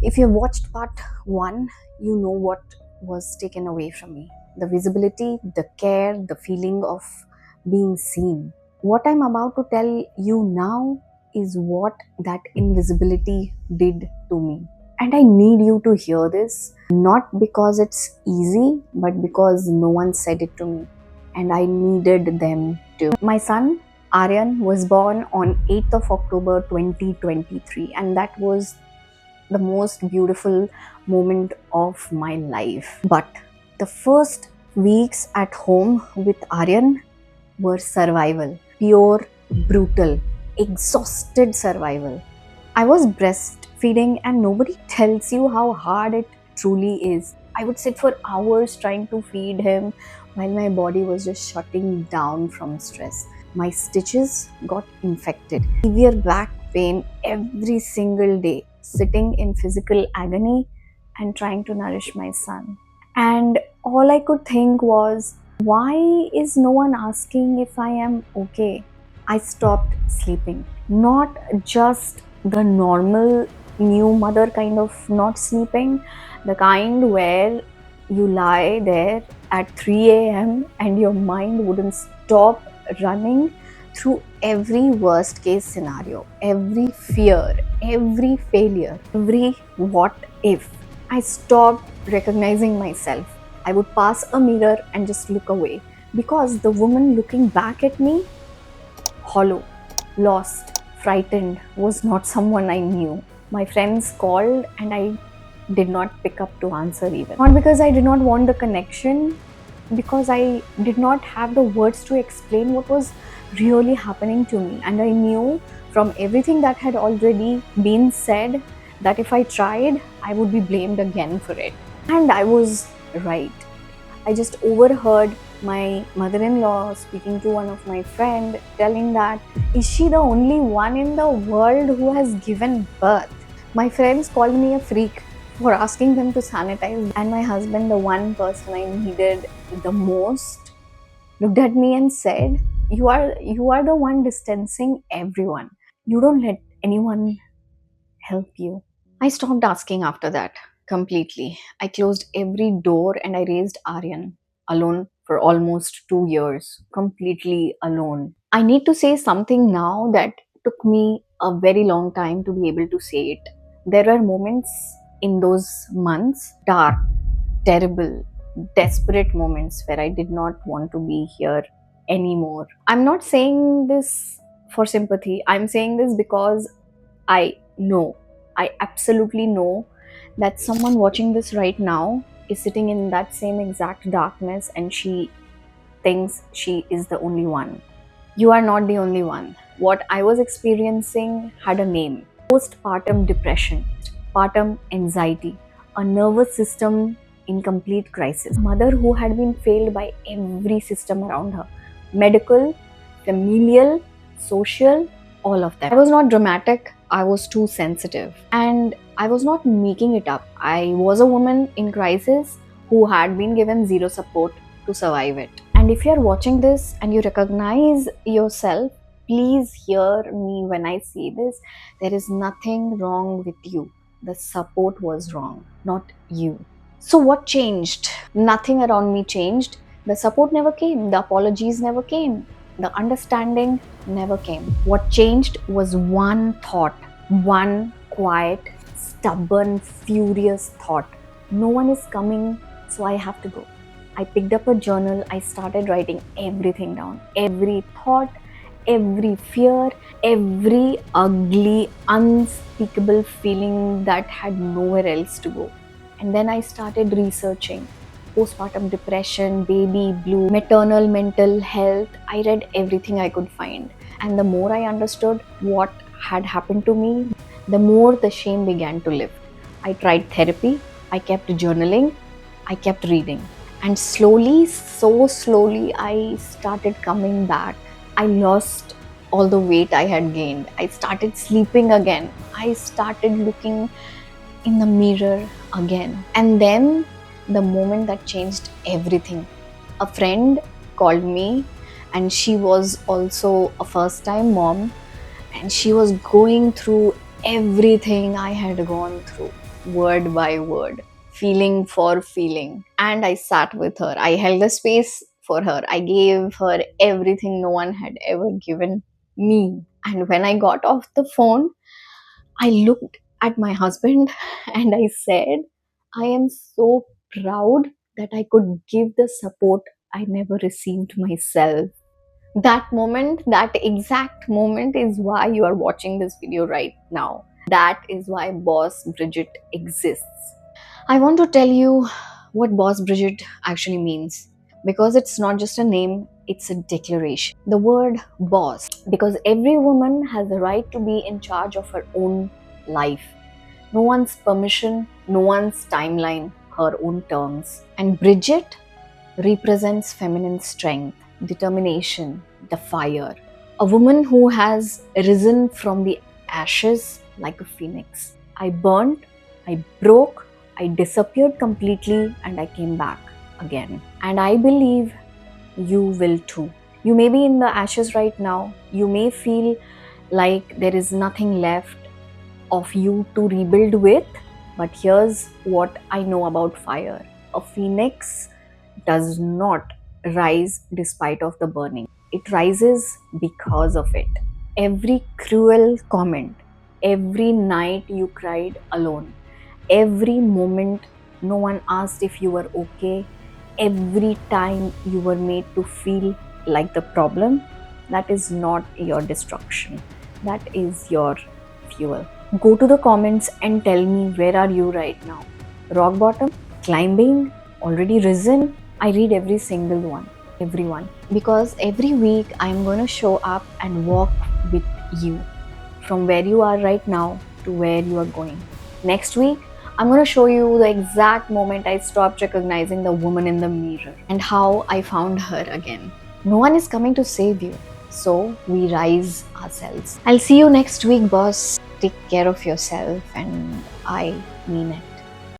If you watched part 1, you know what was taken away from me. The visibility, the care, the feeling of being seen. What I'm about to tell you now is what that invisibility did to me. And I need you to hear this, not because it's easy, but because no one said it to me. And I needed them to. My son, Aryan, was born on 8th of October 2023, and that was the most beautiful moment of my life. But the first weeks at home with Aryan were survival, pure, brutal, exhausted survival. I was breastfeeding, and nobody tells you how hard it truly is. I would sit for hours trying to feed him while my body was just shutting down from stress. My stitches got infected, severe back pain every single day, sitting in physical agony and trying to nourish my son. And all I could think was, why is no one asking if I am okay? I stopped sleeping. Not just the normal new mother kind of not sleeping, the kind where you lie there at 3 a.m. and your mind wouldn't stop running through every worst case scenario, every fear, every failure, every what if. I stopped recognizing myself. I would pass a mirror and just look away because the woman looking back at me, hollow, lost, frightened, was not someone I knew. My friends called and I did not pick up to answer even. Not because I did not want the connection, because I did not have the words to explain what was really happening to me. And I knew from everything that had already been said that if I tried, I would be blamed again for it. And I was right. I just overheard my mother-in-law speaking to one of my friends, telling that, is she the only one in the world who has given birth? My friends called me a freak for asking them to sanitize, and my husband, the one person I needed the most, looked at me and said, you are the one distancing everyone. You don't let anyone help you. I stopped asking after that completely. I closed every door and I raised Aryan alone for almost 2 years, completely alone. I need to say something now that took me a very long time to be able to say it. There were moments in those months, dark, terrible, desperate moments where I did not want to be here anymore. I'm not saying this for sympathy. I'm saying this because I know, I absolutely know that someone watching this right now is sitting in that same exact darkness and she thinks she is the only one. You are not the only one. What I was experiencing had a name: postpartum depression, postpartum anxiety, a nervous system in complete crisis. A mother who had been failed by every system around her: medical, familial, social, all of them. I was not dramatic, I was too sensitive. And I was not making it up. I was a woman in crisis who had been given zero support to survive it. And if you're watching this and you recognize yourself, please hear me when I say this. There is nothing wrong with you. The support was wrong, not you. So what changed? Nothing around me changed. The support never came. The apologies never came. The understanding never came. What changed was one thought, one quiet, stubborn, furious thought. No one is coming, so I have to go. I picked up a journal. I started writing everything down. Every thought, every fear, every ugly, unspeakable feeling that had nowhere else to go. And then I started researching postpartum depression, baby blue, maternal mental health. I read everything I could find. And the more I understood what had happened to me, the more the shame began to lift. I tried therapy, I kept journaling, I kept reading. And slowly, so slowly, I started coming back. I lost all the weight I had gained. I started sleeping again. I started looking in the mirror again. And then the moment that changed everything, a friend called me, and she was also a first time mom, and she was going through everything I had gone through. word by word, feeling for feeling. And I sat with her. I held the space for her. I gave her everything no one had ever given me. And when I got off the phone, I looked at my husband and I said, I am so proud that I could give the support I never received myself. That moment, that exact moment is why you are watching this video right now. That is why Boss Bridget exists. I want to tell you what Boss Bridget actually means, because it's not just a name, it's a declaration. The word boss, because every woman has the right to be in charge of her own life. No one's permission, no one's timeline, her own terms. And Bridget represents feminine strength, determination, the fire. A woman who has risen from the ashes like a phoenix. I burnt, I broke, I disappeared completely, and I came back again. And I believe you will too. You may be in the ashes right now. You may feel like there is nothing left of you to rebuild with. But here's what I know about fire. A phoenix does not rise despite of the burning. It rises because of it. Every cruel comment, every night you cried alone, every moment no one asked if you were okay, every time you were made to feel like the problem, that is not your destruction. That is your fuel. Go to the comments and tell me, where are you right now? Rock bottom? Climbing? Already risen? I read every single one, everyone. Because every week I'm going to show up and walk with you from where you are right now to where you are going. Next week, I'm going to show you the exact moment I stopped recognizing the woman in the mirror and how I found her again. No one is coming to save you, so we rise ourselves. I'll see you next week, boss. Take care of yourself, and I mean it.